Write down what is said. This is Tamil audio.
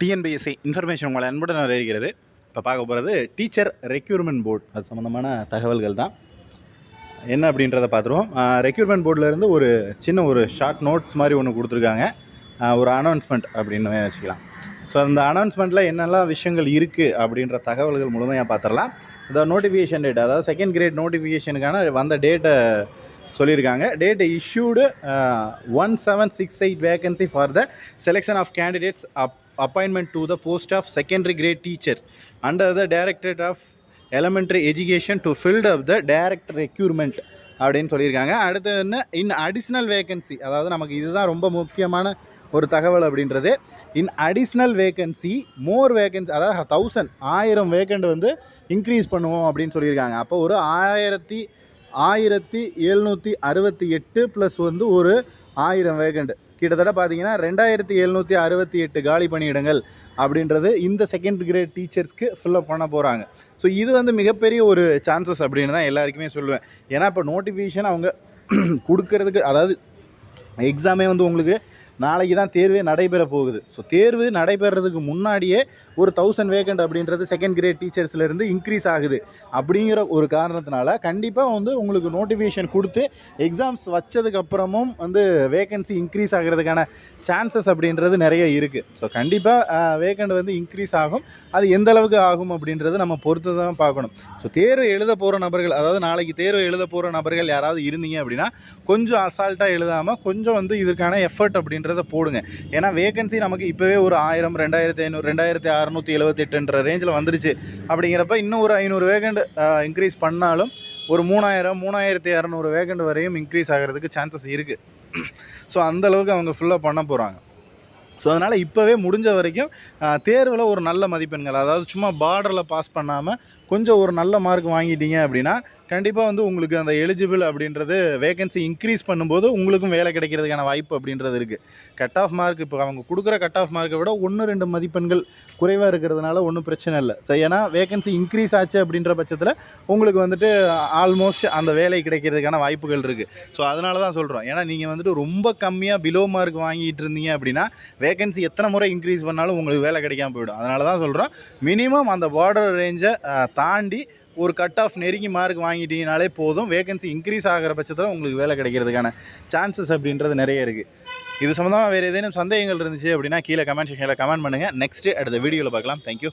டிஎன்பிஎஸ்சி இன்ஃபர்மேஷன் உங்களை அன்புடன் வரவேற்கிறது. இப்போ பார்க்க போகிறது டீச்சர் ரெக்யூர்மெண்ட் போர்டு, அது சம்மந்தமான தகவல்கள் தான். என்ன அப்படின்றத பார்த்துருவோம். ரெக்யூர்மெண்ட் போர்டிலேருந்து ஒரு சின்ன ஒரு ஷார்ட் நோட்ஸ் மாதிரி ஒன்று கொடுத்துருக்காங்க, ஒரு அனௌன்ஸ்மெண்ட் அப்படின்னு வச்சுக்கலாம். ஸோ அந்த அனௌன்ஸ்மெண்ட்டில் என்னெல்லாம் விஷயங்கள் இருக்குது அப்படின்ற தகவல்கள் முழுமையாக பார்த்துடலாம். இந்த நோட்டிஃபிகேஷன் டேட், அதாவது செகண்ட் கிரேட் நோட்டிஃபிகேஷனுக்கான வந்த டேட்டை சொல்லியிருக்காங்க. Date issued 1768 vacancy for the selection of candidates appointment to the post of secondary grade teacher under the Directorate of Elementary Education to fill up the direct recruitment அப்படின்னு சொல்லியிருக்காங்க. அடுத்து என்ன, இன் அடிஷ்னல் வேகன்சி, அதாவது நமக்கு இதுதான் ரொம்ப முக்கியமான ஒரு தகவல் அப்படின்றது. இன் அடிஷ்னல் வேகன்சி மோர் வேகன்சி, அதாவது 1000 வேகண்ட் வந்து இன்க்ரீஸ் பண்ணுவோம் அப்படின்னு சொல்லியிருக்காங்க. அப்போ ஒரு 1768 ப்ளஸ் வந்து ஒரு 1000 வேகண்ட், கிட்டத்தட்ட பார்த்தீங்கன்னா 2768 காலி பணியிடங்கள் அப்படின்றது இந்த செகண்ட் கிரேட் டீச்சர்ஸ்க்கு ஃபில்லப் பண்ண போகிறாங்க. ஸோ இது வந்து மிகப்பெரிய ஒரு சான்சஸ் அப்படின்னு தான் எல்லாருக்குமே சொல்லுவேன். ஏன்னா இப்போ நோட்டிஃபிகேஷன் அவங்க கொடுக்கறதுக்கு, அதாவது எக்ஸாமே வந்து உங்களுக்கு நாளைக்கு தான் தேர்வே நடைபெற போகுது. ஸோ தேர்வு நடைபெறதுக்கு முன்னாடியே ஒரு 1000 வேகண்ட் அப்படின்றது செகண்ட் கிரேட் டீச்சர்ஸ்லேருந்து இன்க்ரீஸ் ஆகுது. அப்படிங்கிற ஒரு காரணத்தினால கண்டிப்பாக வந்து உங்களுக்கு நோட்டிஃபிகேஷன் கொடுத்து எக்ஸாம்ஸ் வச்சதுக்கப்புறமும் வந்து வேகன்சி இன்க்ரீஸ் ஆகிறதுக்கான சான்சஸ் அப்படின்றது நிறைய இருக்குது. ஸோ கண்டிப்பாக வேகண்ட் வந்து இன்க்ரீஸ் ஆகும். அது எந்த அளவுக்கு ஆகும் அப்படின்றது நம்ம பொறுத்து தான் பார்க்கணும். ஸோ தேர்வு எழுத போகிற நபர்கள், அதாவது நாளைக்கு தேர்வு எழுத போகிற நபர்கள் யாராவது இருந்தீங்க அப்படின்னா கொஞ்சம் அசால்ட்டாக எழுதாமல் கொஞ்சம் வந்து இதற்கான எஃபர்ட் அப்படின்றத போடுங்க. ஏன்னா வேகன்சி நமக்கு இப்போவே ஒரு 1000, 2500, 2678 ரேஞ்சில் வந்துருச்சு. அப்படிங்கிறப்ப இன்னும் ஒரு 500 வேகண்ட் இன்க்ரீஸ் பண்ணாலும் ஒரு 3000, 3200 வேகண்ட் வரையும் இன்க்ரீஸ் ஆகிறதுக்கு சான்சஸ் இருக்குது. ஸோ அந்தளவுக்கு அவங்க ஃபுல்லாக பண்ண போகிறாங்க. ஸோ அதனால் இப்போவே முடிஞ்ச வரைக்கும் தேர்வில் ஒரு நல்ல மதிப்பெண்கள், அதாவது சும்மா பார்டரில் பாஸ் பண்ணாமல் கொஞ்சம் ஒரு நல்ல மார்க் வாங்கிட்டீங்க அப்படின்னா கண்டிப்பாக வந்து உங்களுக்கு அந்த எலிஜிபிள் அப்படின்றது வேகன்சி இன்க்ரீஸ் பண்ணும்போது உங்களுக்கும் வேலை கிடைக்கிறதுக்கான வாய்ப்பு அப்படின்றது இருக்குது. கட் ஆஃப் மார்க், இப்போ அவங்க கொடுக்குற கட் ஆஃப் மார்க்கை விட 1-2 மதிப்பெண்கள் குறைவாக இருக்கிறதுனால ஒன்றும் பிரச்சனை இல்லை. ஸோ ஏன்னா வேகன்சி இன்க்ரீஸ் ஆச்சு அப்படின்ற பட்சத்தில் உங்களுக்கு வந்துட்டு ஆல்மோஸ்ட் அந்த வேலை கிடைக்கிறதுக்கான வாய்ப்புகள் இருக்குது. ஸோ அதனால தான் சொல்கிறோம். ஏன்னா நீங்கள் வந்துட்டு ரொம்ப கம்மியாக பிலோ மார்க் வாங்கிட்டு இருந்தீங்க அப்படின்னா வேகன்சி எத்தனை முறை இன்க்ரீஸ் பண்ணாலும் உங்களுக்கு வேலை கிடைக்காம போயிடும். அதனால தான் சொல்கிறோம், மினிமம் அந்த பார்டர் ரேஞ்சை தாண்டி ஒரு கட் ஆஃப் நெருங்கி மார்க் வாங்கிட்டீங்கனாலே போதும். வேகன்சி இன்க்ரீஸ் ஆகிற பட்சத்தில் உங்களுக்கு வேலை கிடைக்கிறதுக்கான சான்சஸ் அப்படின்றது நிறைய இருக்குது. இது சம்மந்தமாக வேறு ஏதேனும் சந்தேகங்கள் இருந்துச்சு அப்படின்னா கீழே கமெண்ட் செக்ஷனில் கமெண்ட் பண்ணுங்கள். நெக்ஸ்ட்டு அடுத்த வீடியோவில் பார்க்கலாம். தேங்க்யூ.